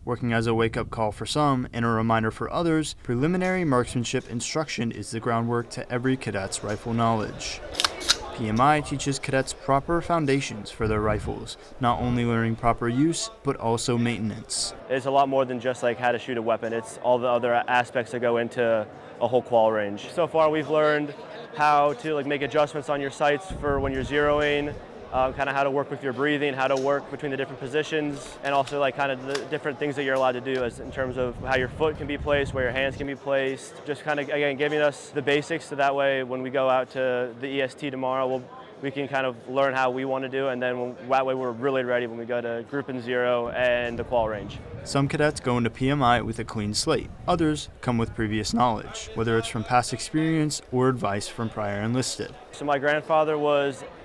Working as a wake-up call for some and a reminder for others, preliminary marksmanship instruction is the groundwork to every cadet's rifle knowledge. PMI teaches cadets proper foundations for their rifles, not only learning proper use, but also maintenance. It's a lot more than just like how to shoot a weapon. It's all the other aspects that go into a whole qual range. So far we've learned how to make adjustments on your sights for when you're zeroing, kind of how to work with your breathing, how to work between the different positions, and also kind of the different things that you're allowed to do as in terms of how your foot can be placed, where your hands can be placed. Just kind of, again, giving us the basics so that way when we go out to the EST tomorrow, we can kind of learn how we want to do, and then that way we're really ready when we go to Group and Zero and the qual range. Some cadets go into PMI with a clean slate. Others come with previous knowledge, whether it's from past experience or advice from prior enlisted. So my grandfather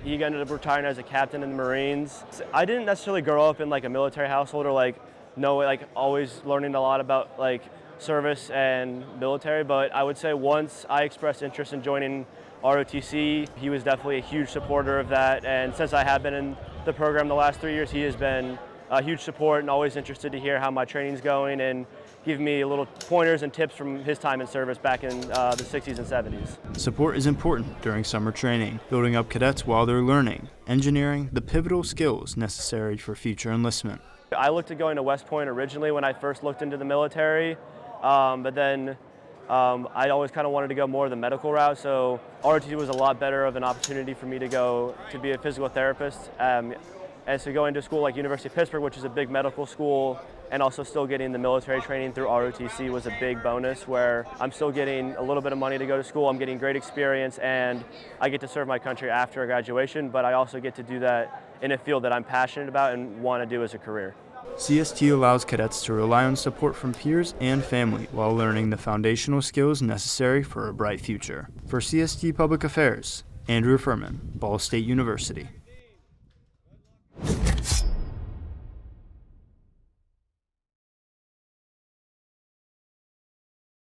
he ended up retiring as a captain in the Marines. I didn't necessarily grow up in a military household or always learning a lot about service and military, but I would say once I expressed interest in joining ROTC, he was definitely a huge supporter of that, and since I have been in the program the last 3 years, he has been a huge support and always interested to hear how my training's going and give me little pointers and tips from his time in service back in the 60s and 70s. Support is important during summer training, building up cadets while they're learning, engineering the pivotal skills necessary for future enlistment. I looked at going to West Point originally when I first looked into the military, but then I always kind of wanted to go more of the medical route, so ROTC was a lot better of an opportunity for me to go to be a physical therapist. And so going to school like University of Pittsburgh, which is a big medical school, and also still getting the military training through ROTC was a big bonus, where I'm still getting a little bit of money to go to school, I'm getting great experience, and I get to serve my country after graduation, but I also get to do that in a field that I'm passionate about and want to do as a career. CST allows cadets to rely on support from peers and family while learning the foundational skills necessary for a bright future. For CST Public Affairs, Andrew Fuhrman, Ball State University.